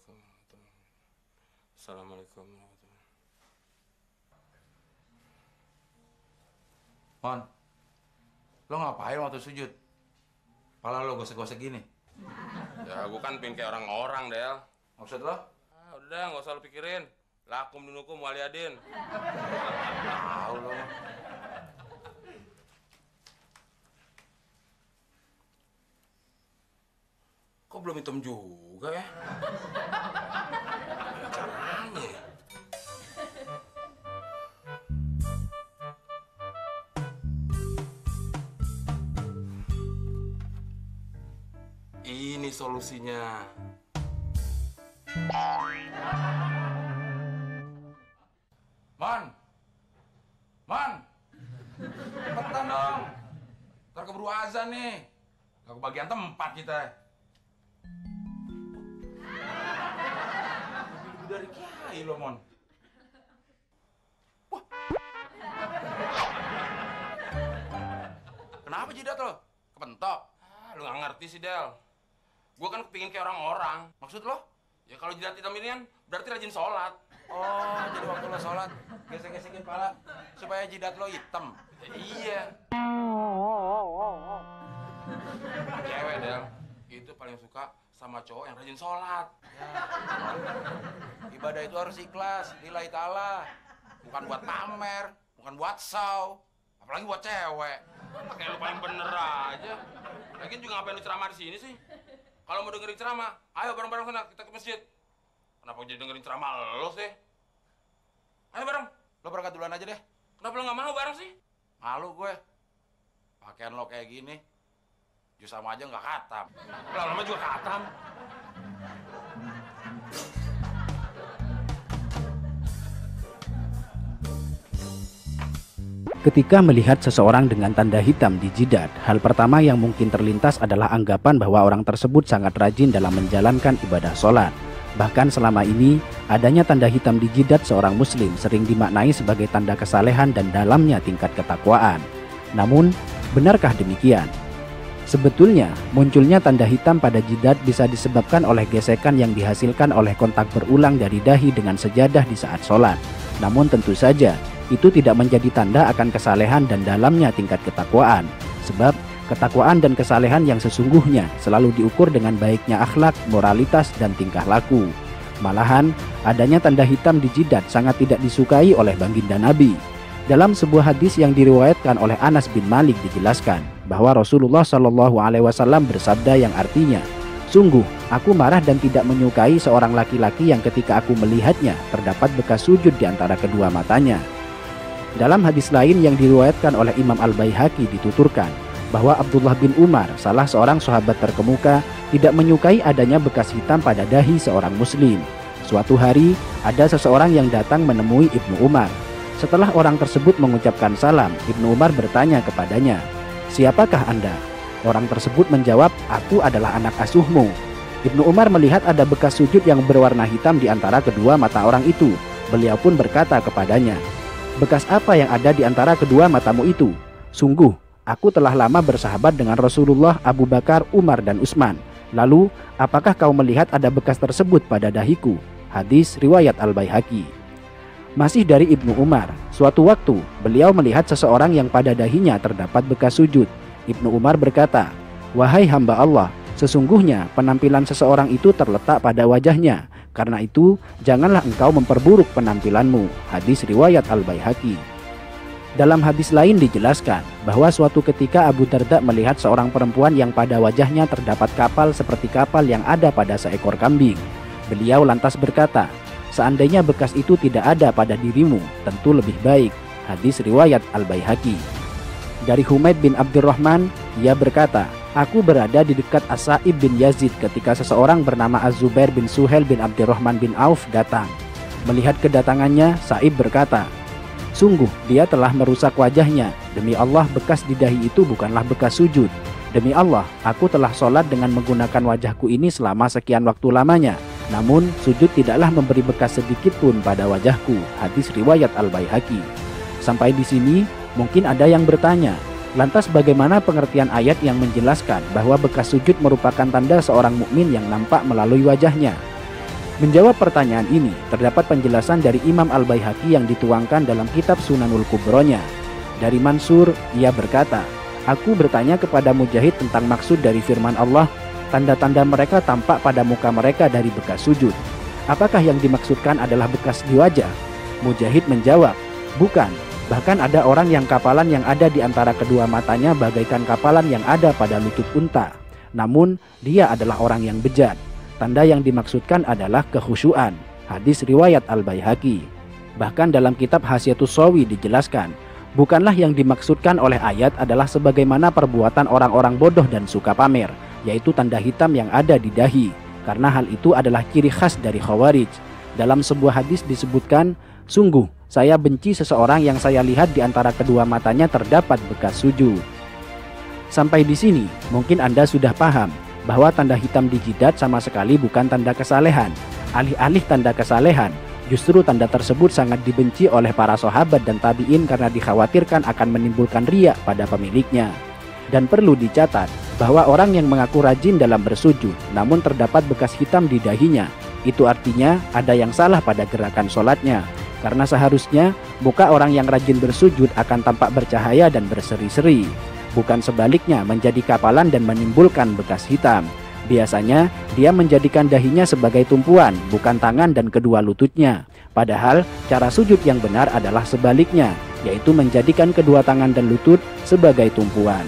Assalamualaikum warahmatullahi Mon, lo ngapain waktu sujud? Kepala lo gosek-gosek gini. Ya, gue kan pengen kayak orang-orang, Del. Maksud lo? Udah, nggak usah lo pikirin. Lakum dinukum waliyadin. Tahu lo. Kok belum hitam juga ya? Caranya ya? Ini solusinya. Man, cepetan dong. Ntar keburu azan nih. Gak kebagian tempat kita. Lebih dari kiai lo, Mon. Wah. Kenapa jidat lo? Kepentok? Lu nggak ngerti sih, Del. Gue kan kepingin kayak orang-orang. Maksud lo? Ya kalau jidat hitam ini kan berarti rajin sholat. Oh, jadi waktu lo sholat, gesek-gesekin pala supaya jidat lo hitam. Ya, iya. Cewek, Del, itu paling suka sama cowok yang rajin sholat. Ya. Ibadah itu harus ikhlas, lillahi ta'ala. Bukan buat pamer, bukan buat show. Apalagi buat cewek. Kayak lu paling bener aja. Lagian juga ngapain lu ceramah di sini sih? Kalau mau dengerin ceramah, ayo bareng-bareng sana kita ke masjid. Kenapa jadi dengerin ceramah lo sih? Ayo bareng. Lo berangkat duluan aja deh. Kenapa lo nggak mau bareng sih? Malu gue. Pakaian lo kayak gini, jus sama aja nggak katam. Lama-lama juga katam. Ketika melihat seseorang dengan tanda hitam di jidat, hal pertama yang mungkin terlintas adalah anggapan bahwa orang tersebut sangat rajin dalam menjalankan ibadah sholat. Bahkan selama ini, adanya tanda hitam di jidat seorang muslim sering dimaknai sebagai tanda kesalehan dan dalamnya tingkat ketakwaan. Namun, benarkah demikian? Sebetulnya, munculnya tanda hitam pada jidat bisa disebabkan oleh gesekan yang dihasilkan oleh kontak berulang dari dahi dengan sejadah di saat sholat. Namun tentu saja, itu tidak menjadi tanda akan kesalehan dan dalamnya tingkat ketakwaan. Sebab, ketakwaan dan kesalehan yang sesungguhnya selalu diukur dengan baiknya akhlak, moralitas, dan tingkah laku. Malahan, adanya tanda hitam di jidat sangat tidak disukai oleh baginda Nabi. Dalam sebuah hadis yang diriwayatkan oleh Anas bin Malik dijelaskan bahwa Rasulullah Shallallahu Alaihi Wasallam bersabda yang artinya, "Sungguh, aku marah dan tidak menyukai seorang laki-laki yang ketika aku melihatnya terdapat bekas sujud di antara kedua matanya." Dalam hadis lain yang diriwayatkan oleh Imam Al-Baihaqi dituturkan bahwa Abdullah bin Umar, salah seorang sahabat terkemuka, tidak menyukai adanya bekas hitam pada dahi seorang muslim. Suatu hari, ada seseorang yang datang menemui Ibnu Umar. Setelah orang tersebut mengucapkan salam, Ibnu Umar bertanya kepadanya, "Siapakah Anda?" Orang tersebut menjawab, "Aku adalah anak asuhmu." Ibnu Umar melihat ada bekas sujud yang berwarna hitam di antara kedua mata orang itu. Beliau pun berkata kepadanya, "Bekas apa yang ada di antara kedua matamu itu?" "Sungguh, aku telah lama bersahabat dengan Rasulullah, Abu Bakar, Umar, dan Utsman. Lalu, apakah kau melihat ada bekas tersebut pada dahiku?" Hadis riwayat Al-Baihaqi. Masih dari Ibnu Umar, suatu waktu beliau melihat seseorang yang pada dahinya terdapat bekas sujud. Ibnu Umar berkata, "Wahai hamba Allah, sesungguhnya penampilan seseorang itu terletak pada wajahnya. Karena itu, janganlah engkau memperburuk penampilanmu." Hadis riwayat Al-Baihaqi. Dalam hadis lain dijelaskan bahwa suatu ketika Abu Darda melihat seorang perempuan yang pada wajahnya terdapat kapal seperti kapal yang ada pada seekor kambing. Beliau lantas berkata, "Seandainya bekas itu tidak ada pada dirimu, tentu lebih baik." Hadis riwayat Al-Baihaqi. Dari Humaid bin Abdurrahman, ia berkata, "Aku berada di dekat As-Sa'ib bin Yazid ketika seseorang bernama Az-Zubair bin Suhail bin Abdurrahman bin Auf datang. Melihat kedatangannya, Sa'ib berkata, 'Sungguh dia telah merusak wajahnya. Demi Allah, bekas di dahi itu bukanlah bekas sujud. Demi Allah, aku telah sholat dengan menggunakan wajahku ini selama sekian waktu lamanya. Namun, sujud tidaklah memberi bekas sedikit pun pada wajahku." Hadis riwayat Al-Baihaqi. Sampai di sini, mungkin ada yang bertanya, lantas bagaimana pengertian ayat yang menjelaskan bahwa bekas sujud merupakan tanda seorang mukmin yang nampak melalui wajahnya? Menjawab pertanyaan ini, terdapat penjelasan dari Imam Al-Baihaqi yang dituangkan dalam kitab Sunanul Kubronya. Dari Mansur, ia berkata, "Aku bertanya kepada Mujahid tentang maksud dari firman Allah, tanda-tanda mereka tampak pada muka mereka dari bekas sujud. Apakah yang dimaksudkan adalah bekas di wajah?" Mujahid menjawab, "Bukan, bahkan ada orang yang kapalan yang ada di antara kedua matanya bagaikan kapalan yang ada pada lutut unta. Namun, dia adalah orang yang bejat. Tanda yang dimaksudkan adalah kekhusyuan." Hadis riwayat Al-Baihaqi. Bahkan dalam kitab Hasyiatus Shawi dijelaskan, bukanlah yang dimaksudkan oleh ayat adalah sebagaimana perbuatan orang-orang bodoh dan suka pamer, yaitu tanda hitam yang ada di dahi, karena hal itu adalah ciri khas dari Khawarij. Dalam sebuah hadis disebutkan, "Sungguh, saya benci seseorang yang saya lihat di antara kedua matanya terdapat bekas sujud." Sampai di sini, mungkin Anda sudah paham bahwa tanda hitam di jidat sama sekali bukan tanda kesalehan. Alih-alih tanda kesalehan, justru tanda tersebut sangat dibenci oleh para sahabat dan tabi'in karena dikhawatirkan akan menimbulkan riya pada pemiliknya. Dan perlu dicatat bahwa orang yang mengaku rajin dalam bersujud namun terdapat bekas hitam di dahinya, itu artinya ada yang salah pada gerakan sholatnya. Karena seharusnya muka orang yang rajin bersujud akan tampak bercahaya dan berseri-seri, bukan sebaliknya menjadi kapalan dan menimbulkan bekas hitam. Biasanya dia menjadikan dahinya sebagai tumpuan, bukan tangan dan kedua lututnya. Padahal cara sujud yang benar adalah sebaliknya, yaitu menjadikan kedua tangan dan lutut sebagai tumpuan.